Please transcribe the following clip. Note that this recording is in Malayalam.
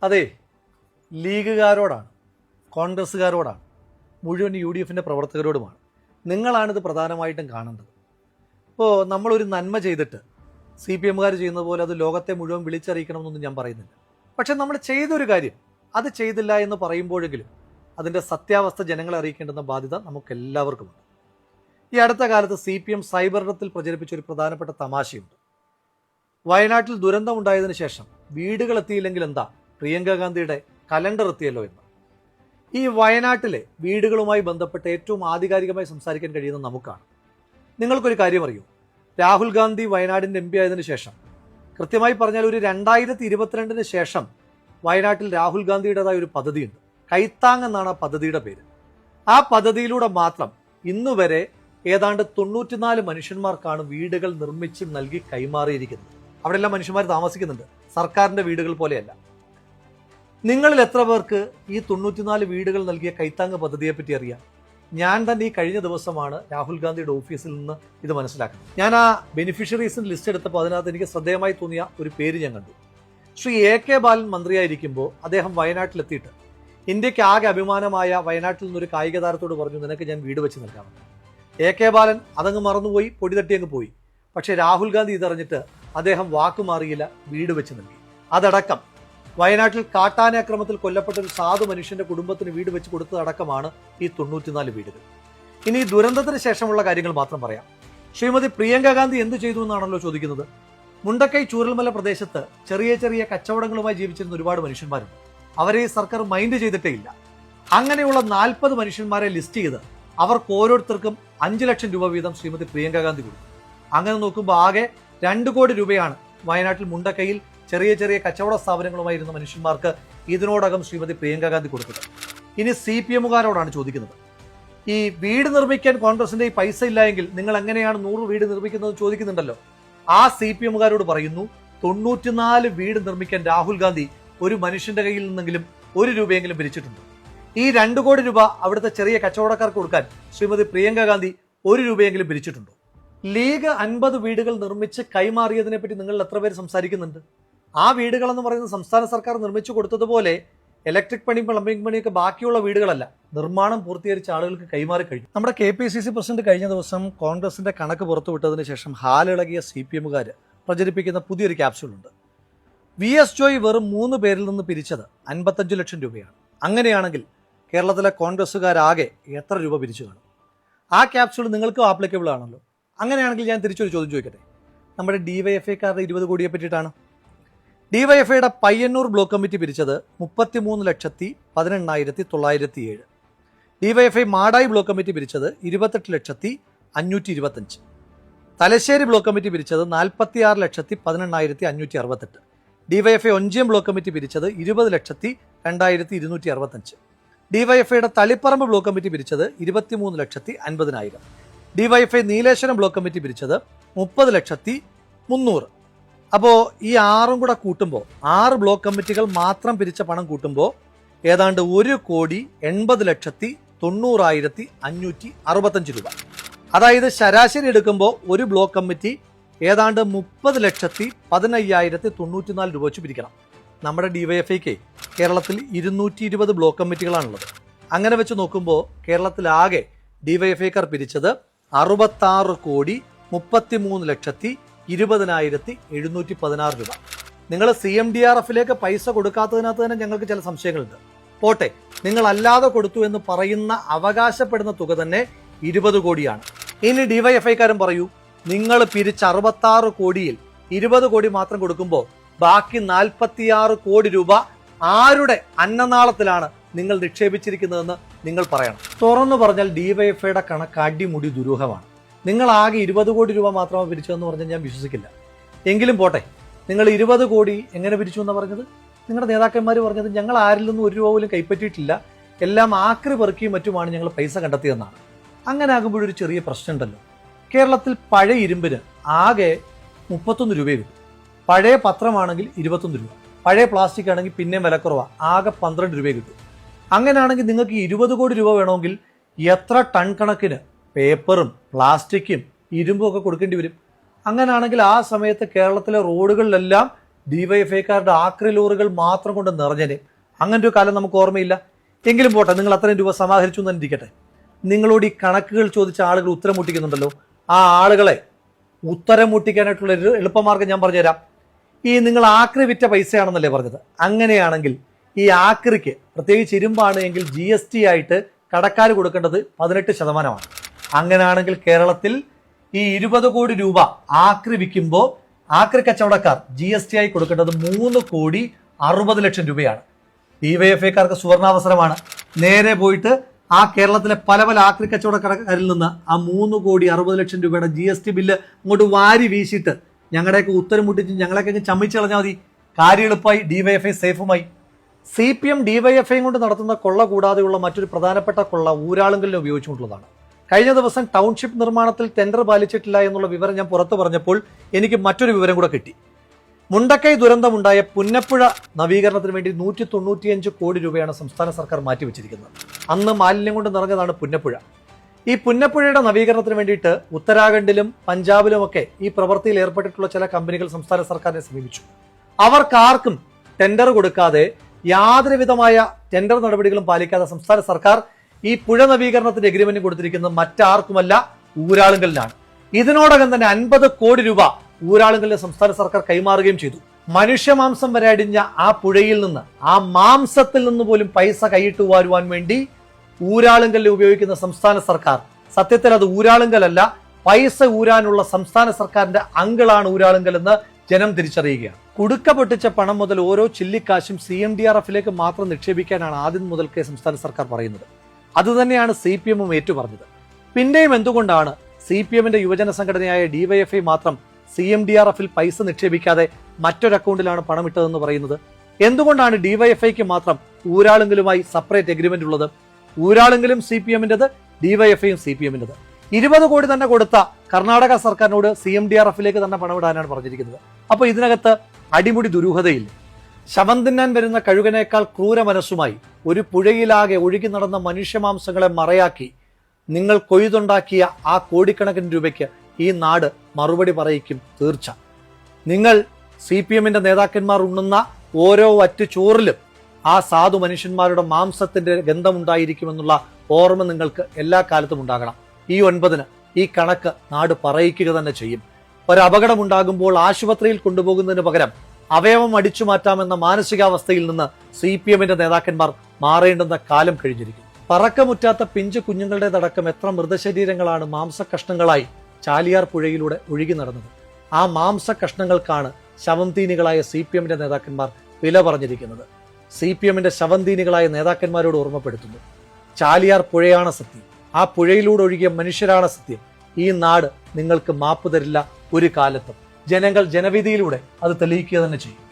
അതെ, ലീഗുകാരോടാണ്, കോൺഗ്രസ്സുകാരോടാണ്, മുഴുവൻ UDFിൻ്റെ പ്രവർത്തകരോടുമാണ്. നിങ്ങളാണിത് പ്രധാനമായിട്ടും കാണേണ്ടത്. ഇപ്പോൾ നമ്മളൊരു നന്മ ചെയ്തിട്ട് CPMകാർ ചെയ്യുന്നത് പോലെ അത് ലോകത്തെ മുഴുവൻ വിളിച്ചറിയിക്കണമെന്നൊന്നും ഞാൻ പറയുന്നില്ല. പക്ഷെ നമ്മൾ ചെയ്തൊരു കാര്യം അത് ചെയ്തില്ല എന്ന് പറയുമ്പോഴെങ്കിലും അതിൻ്റെ സത്യാവസ്ഥ ജനങ്ങളെ അറിയിക്കേണ്ടുന്ന ബാധ്യത നമുക്കെല്ലാവർക്കുമുണ്ട്. ഈ അടുത്ത കാലത്ത് CPM സൈബറിടത്തിൽ പ്രചരിപ്പിച്ച ഒരു പ്രധാനപ്പെട്ട തമാശയുണ്ട്. വയനാട്ടിൽ ദുരന്തമുണ്ടായതിനു ശേഷം വീടുകൾ എത്തിയില്ലെങ്കിൽ എന്താ, പ്രിയങ്ക ഗാന്ധിയുടെ കലണ്ടർ എത്തിയല്ലോ എന്ന്. ഈ വയനാട്ടിലെ വീടുകളുമായി ബന്ധപ്പെട്ട് ഏറ്റവും ആധികാരികമായി സംസാരിക്കാൻ കഴിയുന്ന നമുക്കാണ്. നിങ്ങൾക്കൊരു കാര്യം അറിയൂ, രാഹുൽ ഗാന്ധി വയനാടിൻ്റെ MP ആയതിനു ശേഷം, കൃത്യമായി പറഞ്ഞാൽ ഒരു 2022 ശേഷം വയനാട്ടിൽ രാഹുൽ ഗാന്ധിയുടേതായ ഒരു പദ്ധതിയുണ്ട്. കൈത്താങ് എന്നാണ് ആ പദ്ധതിയുടെ പേര്. ആ പദ്ധതിയിലൂടെ മാത്രം ഇന്നുവരെ ഏതാണ്ട് 94 മനുഷ്യന്മാർക്കാണ് വീടുകൾ നിർമ്മിച്ച് നൽകി കൈമാറിയിരിക്കുന്നത്. അവിടെല്ലാം മനുഷ്യന്മാർ താമസിക്കുന്നുണ്ട്, സർക്കാരിൻ്റെ വീടുകൾ പോലെയല്ല. നിങ്ങളിൽ എത്ര പേർക്ക് ഈ 94 വീടുകൾ നൽകിയ കൈത്താങ് പദ്ധതിയെപ്പറ്റി അറിയാം? ഞാൻ തന്നെ ഈ കഴിഞ്ഞ ദിവസമാണ് രാഹുൽ ഗാന്ധിയുടെ ഓഫീസിൽ നിന്ന് ഇത് മനസ്സിലാക്കുന്നത്. ഞാൻ ആ ബെനിഫിഷ്യറീസിന് ലിസ്റ്റ് എടുത്തപ്പോൾ അതിനകത്ത് എനിക്ക് ശ്രദ്ധേയമായി തോന്നിയ ഒരു പേര് ഞാൻ കണ്ടു. ശ്രീ AK ബാലൻ മന്ത്രിയായിരിക്കുമ്പോൾ അദ്ദേഹം വയനാട്ടിലെത്തിയിട്ട് ഇന്ത്യക്ക് ആകെ അഭിമാനമായ വയനാട്ടിൽ നിന്നൊരു കായിക താരത്തോട് പറഞ്ഞു, നിനക്ക് ഞാൻ വീട് വെച്ച് നൽകാമെന്ന്. AK ബാലൻ അതങ്ങ് മറന്നുപോയി, പൊടി തട്ടി അങ്ങ് പോയി. പക്ഷേ രാഹുൽ ഗാന്ധി ഇതറിഞ്ഞിട്ട് അദ്ദേഹം വാക്കുമാറിയില്ല, വീട് വെച്ച് നൽകി. അതടക്കം വയനാട്ടിൽ കാട്ടാനാക്രമത്തിൽ കൊല്ലപ്പെട്ട ഒരു സാധു മനുഷ്യന്റെ കുടുംബത്തിന് വീട് വെച്ച് കൊടുത്തതടക്കമാണ് ഈ 94 വീടുകൾ. ഇനി ഈ ദുരന്തത്തിന് ശേഷമുള്ള കാര്യങ്ങൾ മാത്രം പറയാം. ശ്രീമതി പ്രിയങ്ക ഗാന്ധി എന്ത് ചെയ്തു എന്നാണല്ലോ ചോദിക്കുന്നത്. മുണ്ടക്കൈ ചൂരൽമല പ്രദേശത്ത് ചെറിയ ചെറിയ കച്ചവടങ്ങളുമായി ജീവിച്ചിരുന്ന ഒരുപാട് മനുഷ്യന്മാരുണ്ട്. അവരെ ഈ സർക്കാർ മൈൻഡ് ചെയ്തിട്ടേ ഇല്ല. അങ്ങനെയുള്ള 40 മനുഷ്യന്മാരെ ലിസ്റ്റ് ചെയ്ത് അവർക്ക് ഓരോരുത്തർക്കും 5 ലക്ഷം രൂപ വീതം ശ്രീമതി പ്രിയങ്ക ഗാന്ധി കൊടുത്തു. അങ്ങനെ നോക്കുമ്പോൾ ആകെ 2 കോടി രൂപയാണ് വയനാട്ടിൽ മുണ്ടക്കൈയിൽ ചെറിയ ചെറിയ കച്ചവട സ്ഥാപനങ്ങളുമായിരുന്ന മനുഷ്യന്മാർക്ക് ഇതിനോടകം ശ്രീമതി പ്രിയങ്ക ഗാന്ധി കൊടുത്തത്. ഇനി CPMകാരോടാണ് ചോദിക്കുന്നത്, ഈ വീട് നിർമ്മിക്കാൻ കോൺഗ്രസിന്റെ ഈ പൈസ ഇല്ല എങ്കിൽ നിങ്ങൾ എങ്ങനെയാണ് 100 വീട് നിർമ്മിക്കുന്നത് ചോദിക്കുന്നുണ്ടല്ലോ. ആ CPMകാരോട് പറയുന്നു, 94 വീട് നിർമ്മിക്കാൻ രാഹുൽ ഗാന്ധി ഒരു മനുഷ്യന്റെ കയ്യിൽ നിന്നെങ്കിലും 1 രൂപയെങ്കിലും പിരിച്ചിട്ടുണ്ട്. ഈ 2 കോടി രൂപ അവിടുത്തെ ചെറിയ കച്ചവടക്കാർക്ക് കൊടുക്കാൻ ശ്രീമതി പ്രിയങ്ക ഗാന്ധി 1 രൂപയെങ്കിലും പിരിച്ചിട്ടുണ്ടോ? ലീഗ് 50 വീടുകൾ നിർമ്മിച്ച് കൈമാറിയതിനെ പറ്റി നിങ്ങൾ എത്ര പേര് സംസാരിക്കുന്നുണ്ട്? ആ വീടുകളെന്ന് പറയുന്നത് സംസ്ഥാന സർക്കാർ നിർമ്മിച്ചു കൊടുത്തതുപോലെ ഇലക്ട്രിക് പണി, പ്ലംബിംഗ് പണിയൊക്കെ ബാക്കിയുള്ള വീടുകളല്ല, നിർമ്മാണം പൂർത്തീകരിച്ച ആളുകൾക്ക് കൈമാറി കഴിഞ്ഞു. നമ്മുടെ KPCC പ്രസിഡന്റ് കഴിഞ്ഞ ദിവസം കോൺഗ്രസിന്റെ കണക്ക് പുറത്തുവിട്ടതിന് ശേഷം ഹാലിളകിയ CPMകാർ പ്രചരിപ്പിക്കുന്ന പുതിയൊരു ക്യാപ്സ്യൂളുണ്ട്. VS ജോയ് വെറും 3 പേരിൽ നിന്ന് പിരിച്ചത് 55 ലക്ഷം രൂപയാണ്. അങ്ങനെയാണെങ്കിൽ കേരളത്തിലെ കോൺഗ്രസ്സുകാരാകെ എത്ര രൂപ പിരിച്ചു കാണും? ആ ക്യാപ്സ്യൂൾ നിങ്ങൾക്കും ആപ്ലിക്കബിൾ ആണല്ലോ. അങ്ങനെയാണെങ്കിൽ ഞാൻ തിരിച്ചൊരു ചോദ്യം ചോദിക്കട്ടെ. നമ്മുടെ DYFIക്കാരുടെ 20 കോടിയെ പറ്റിയിട്ടാണ്. DYFIയുടെ പയ്യന്നൂർ ബ്ലോക്ക് കമ്മിറ്റി പിരിച്ചത് 33,18,907. DYFI മാടായി ബ്ലോക്ക് കമ്മിറ്റി പിരിച്ചത് 28,525,000. തലശ്ശേരി ബ്ലോക്ക് കമ്മിറ്റി പിരിച്ചത് 46,18,568. DYFI ഒഞ്ചിയം ബ്ലോക്ക് കമ്മിറ്റി പിരിച്ചത് 20,02,265. DYFIയുടെ തളിപ്പറമ്പ് ബ്ലോക്ക് കമ്മിറ്റി പിരിച്ചത് 23,50,000. DYFI നീലേശ്വരം ബ്ലോക്ക് കമ്മിറ്റി പിരിച്ചത് 30,300,000. അപ്പോൾ ഈ 6 കൂടെ കൂട്ടുമ്പോൾ 6 ബ്ലോക്ക് കമ്മിറ്റികൾ മാത്രം പിരിച്ച പണം കൂട്ടുമ്പോൾ ഏതാണ്ട് 1,80,90,565 രൂപ. അതായത് ശരാശരി എടുക്കുമ്പോൾ ഒരു ബ്ലോക്ക് കമ്മിറ്റി ഏതാണ്ട് 30,15,094 രൂപ വെച്ച് പിരിക്കണം. നമ്മുടെ DYFIക്ക് കേരളത്തിൽ 220 ബ്ലോക്ക് കമ്മിറ്റികളാണുള്ളത്. അങ്ങനെ വെച്ച് നോക്കുമ്പോൾ കേരളത്തിലാകെ DYFIക്കാർ പിരിച്ചത് 63,33,20,716 രൂപ. നിങ്ങൾ CMDRFിലേക്ക് പൈസ കൊടുക്കാത്തതിനകത്ത് തന്നെ ഞങ്ങൾക്ക് ചില സംശയങ്ങളുണ്ട്. പോട്ടെ, നിങ്ങൾ അല്ലാതെ കൊടുത്തു എന്ന് പറയുന്ന അവകാശപ്പെടുന്ന തുക തന്നെ 20 കോടിയാണ്. ഇനി DYFIക്കാരൻ പറയൂ, നിങ്ങൾ പിരിച്ച 66 കോടിയിൽ 20 കോടി മാത്രം കൊടുക്കുമ്പോൾ ബാക്കി 46 കോടി രൂപ ആരുടെ അന്നനാളത്തിലാണ് നിങ്ങൾ നിക്ഷേപിച്ചിരിക്കുന്നതെന്ന് നിങ്ങൾ പറയണം. തുറന്നു പറഞ്ഞാൽ DYFIയുടെ കണക്ക് അടിമുടി ദുരൂഹമാണ്. നിങ്ങൾ ആകെ 20 കോടി രൂപ മാത്രമേ പിരിച്ചതെന്ന് പറഞ്ഞാൽ ഞാൻ വിശ്വസിക്കില്ല. എങ്കിലും പോട്ടെ, നിങ്ങൾ 20 കോടി എങ്ങനെ പിരിച്ചു എന്നാണ് പറഞ്ഞത്? നിങ്ങളുടെ നേതാക്കന്മാർ പറഞ്ഞത് ഞങ്ങൾ ആരിൽ നിന്നും 1 രൂപ പോലും കൈപ്പറ്റിയിട്ടില്ല, എല്ലാം ആക്രി പെറുക്കിയും മറ്റുമാണ് ഞങ്ങൾ പൈസ കണ്ടെത്തിയെന്നാണ്. അങ്ങനെ ആകുമ്പോഴൊരു ചെറിയ പ്രശ്നമുണ്ടല്ലോ. കേരളത്തിൽ പഴയ ഇരുമ്പിന് ആകെ 31 രൂപയെ കിട്ടും. പഴയ പത്രമാണെങ്കിൽ 21 രൂപ, പഴയ പ്ലാസ്റ്റിക് ആണെങ്കിൽ പിന്നെയും വിലക്കുറവാണ്, ആകെ 12 രൂപയെ കിട്ടും. അങ്ങനെയാണെങ്കിൽ നിങ്ങൾക്ക് 20 കോടി രൂപ വേണമെങ്കിൽ എത്ര ടൺ കണക്കിന് പേപ്പറും പ്ലാസ്റ്റിക്കും ഇരുമ്പും ഒക്കെ കൊടുക്കേണ്ടി വരും. അങ്ങനെയാണെങ്കിൽ ആ സമയത്ത് കേരളത്തിലെ റോഡുകളിലെല്ലാം ഡിവൈഎഫ്ഐക്കാരുടെ ആക്രി ലോറികൾ മാത്രം കൊണ്ട് നിറഞ്ഞേനെ. അങ്ങനൊരു കാലം നമുക്ക് ഓർമ്മയില്ല. എങ്കിലും പോട്ടെ, നിങ്ങൾ അത്രയും രൂപ സമാഹരിച്ചു എന്ന് ഇരിക്കട്ടെ. നിങ്ങളോട് ഈ കണക്കുകൾ ചോദിച്ച ആളുകൾ ഉത്തരം മുട്ടിക്കുന്നുണ്ടല്ലോ, ആ ആളുകളെ ഉത്തരം മുട്ടിക്കാനായിട്ടുള്ള ഒരു എളുപ്പമാർഗ്ഗം ഞാൻ പറഞ്ഞുതരാം. ഈ നിങ്ങൾ ആക്രി വിറ്റ പൈസയാണെന്നല്ലേ പറഞ്ഞത്? അങ്ങനെയാണെങ്കിൽ ഈ ആക്രിക്ക്, പ്രത്യേകിച്ച് ഇരുമ്പാണ് എങ്കിൽ GST ആയിട്ട് കടക്കാർ കൊടുക്കേണ്ടത് 18%. അങ്ങനെയാണെങ്കിൽ കേരളത്തിൽ ഈ 20 കോടി രൂപ ആക്രി വിൽക്കുമ്പോൾ ആക്രി കച്ചവടക്കാർ GST ആയി കൊടുക്കേണ്ടത് 3,60,00,000 രൂപയാണ്. ഡിവൈഎഫ്ഐക്കാർക്ക് സുവർണാവസരമാണ്. നേരെ പോയിട്ട് ആ കേരളത്തിലെ പല പല ആക്രി കച്ചവടക്കാരിൽ നിന്ന് ആ 3,60,00,000 രൂപയുടെ GST ബില്ല് അങ്ങോട്ട് വാരി വീശിയിട്ട് ഞങ്ങളുടെയൊക്കെ ഉത്തരം മുട്ടിച്ച് ഞങ്ങളെയൊക്കെ ചമ്മിച്ച് കളഞ്ഞാൽ മതി. കാര്യം എളുപ്പമായി, ഡിവൈഎഫ്ഐ സേഫുമായി. CPM ഡിവൈഎഫ്ഐ കൊണ്ട് നടത്തുന്ന കൊള്ള കൂടാതെയുള്ള മറ്റൊരു പ്രധാനപ്പെട്ട കൊള്ള ഊരാളുങ്കലിനെ ഉപയോഗിച്ചുകൊണ്ടുള്ളതാണ്. കഴിഞ്ഞ ദിവസം ടൗൺഷിപ്പ് നിർമ്മാണത്തിൽ ടെൻഡർ പാലിച്ചിട്ടില്ല എന്നുള്ള വിവരം ഞാൻ പുറത്തു പറഞ്ഞപ്പോൾ എനിക്ക് മറ്റൊരു വിവരം കൂടെ കിട്ടി. മുണ്ടക്കൈ ദുരന്തമുണ്ടായ പുന്നപ്പുഴ നവീകരണത്തിന് വേണ്ടി 195 കോടി രൂപയാണ് സംസ്ഥാന സർക്കാർ മാറ്റിവെച്ചിരിക്കുന്നത്. അന്ന് മാലിന്യം കൊണ്ട് നിറഞ്ഞതാണ് പുന്നപ്പുഴ. ഈ പുന്നപ്പുഴയുടെ നവീകരണത്തിന് വേണ്ടിയിട്ട് ഉത്തരാഖണ്ഡിലും പഞ്ചാബിലുമൊക്കെ ഈ പ്രവൃത്തിയിൽ ഏർപ്പെട്ടിട്ടുള്ള ചില കമ്പനികൾ സംസ്ഥാന സർക്കാരിനെ സമീപിച്ചു. അവർക്കാർക്കും ടെൻഡർ കൊടുക്കാതെ, യാതൊരു വിധമായ ടെൻഡർ നടപടികളും പാലിക്കാതെ സംസ്ഥാന സർക്കാർ ഈ പുഴ നവീകരണത്തിന്റെ എഗ്രിമെന്റ് കൊടുത്തിരിക്കുന്നത് മറ്റാർക്കുമല്ല, ഊരാളുങ്കലിനാണ്. ഇതിനോടകം തന്നെ 50 കോടി രൂപ ഊരാളുങ്കലിന് സംസ്ഥാന സർക്കാർ കൈമാറുകയും ചെയ്തു. മനുഷ്യമാംസം വരെ അടിഞ്ഞ ആ പുഴയിൽ നിന്ന്, ആ മാംസത്തിൽ നിന്ന് പോലും പൈസ കൈയിട്ട് വാരുവാൻ വേണ്ടി ഊരാളുങ്കലിൽ ഉപയോഗിക്കുന്ന സംസ്ഥാന സർക്കാർ, സത്യത്തിൽ അത് ഊരാളുങ്കലല്ല, പൈസ ഊരാനുള്ള സംസ്ഥാന സർക്കാരിന്റെ അങ്കിളാണ് ഊരാളുങ്കൽ എന്ന് ജനം തിരിച്ചറിയുകയാണ്. കുടുക്ക പൊട്ടിച്ച പണം മുതൽ ഓരോ ചില്ലിക്കാശും CMDRFിലേക്ക് മാത്രം നിക്ഷേപിക്കാനാണ് ആദ്യം മുതൽക്കേ സംസ്ഥാന സർക്കാർ പറയുന്നത്. അതുതന്നെയാണ് CPM ഏറ്റുപറഞ്ഞത്. പിന്നെയും എന്തുകൊണ്ടാണ് CPMന്റെ യുവജന സംഘടനയായ ഡിവൈഎഫ്ഐ മാത്രം CMDRFിൽ പൈസ നിക്ഷേപിക്കാതെ മറ്റൊരു അക്കൗണ്ടിലാണ് പണം ഇട്ടതെന്ന് പറയുന്നത്? എന്തുകൊണ്ടാണ് ഡിവൈഎഫ്ഐക്ക് മാത്രം ഊരാളുങ്കലുമായി സെപ്പറേറ്റ് എഗ്രിമെന്റ് ഉള്ളത്? ഊരാളുങ്കലും CPMന്റേത്, ഡിവൈഎഫ്ഐയും CPMന്റേത്. 20 കോടി തന്നെ കൊടുത്ത കർണാടക സർക്കാരിനോട് CMDRFിലേക്ക് തന്നെ പണമിടാനാണ് പറഞ്ഞിരിക്കുന്നത്. അപ്പൊ ഇതിനകത്ത് അടിമുടി ദുരൂഹതയില്ല. ശവം തിന്നാൻ വരുന്ന കഴുകനേക്കാൾ ക്രൂര മനസ്സുമായി ഒരു പുഴയിലാകെ ഒഴുകി നടന്ന മനുഷ്യമാംസങ്ങളെ മറയാക്കി നിങ്ങൾ കൊയ്തുണ്ടാക്കിയ ആ കോടിക്കണക്കിന് രൂപയ്ക്ക് ഈ നാട് മറുപടി പറയിക്കും തീർച്ച. നിങ്ങൾ CPMന്റെ നേതാക്കന്മാർ ഉണ്ണുന്ന ഓരോ വറ്റ് ചോറിലും ആ സാധു മനുഷ്യന്മാരുടെ മാംസത്തിന്റെ ഗന്ധമുണ്ടായിരിക്കുമെന്നുള്ള ഓർമ്മ നിങ്ങൾക്ക് എല്ലാ കാലത്തും ഉണ്ടാകണം. ഈ 9-ന് ഈ കണക്ക് നാട് പറയിക്കുക തന്നെ ചെയ്യും. ഒരപകടമുണ്ടാകുമ്പോൾ ആശുപത്രിയിൽ കൊണ്ടുപോകുന്നതിന് പകരം അവയവം അടിച്ചു മാറ്റാമെന്ന മാനസികാവസ്ഥയിൽ നിന്ന് CPMന്റെ നേതാക്കന്മാർ മാറേണ്ടുന്ന കാലം കഴിഞ്ഞിരിക്കുന്നു. പറക്കമുറ്റാത്ത പിഞ്ചു കുഞ്ഞുങ്ങളുടേതടക്കം എത്ര മൃതശരീരങ്ങളാണ് മാംസകഷ്ണങ്ങളായി ചാലിയാർ പുഴയിലൂടെ ഒഴുകി നടന്നത്. ആ മാംസകഷ്ണങ്ങൾക്കാണ് ശവംതീനികളായ CPMന്റെ നേതാക്കന്മാർ വില പറഞ്ഞിരിക്കുന്നത്. CPMന്റെ ശവംതീനികളായ നേതാക്കന്മാരോട് ഓർമ്മപ്പെടുത്തുന്നു, ചാലിയാർ പുഴയാണ് സത്യം, ആ പുഴയിലൂടെ ഒഴുകിയ മനുഷ്യരാണ് സത്യം. ഈ നാട് നിങ്ങൾക്ക് മാപ്പ് തരില്ല ഒരു കാലത്തും. ജനങ്ങൾ ജനവിധിയിലൂടെ അത് തെളിയിക്കുക തന്നെ ചെയ്യും.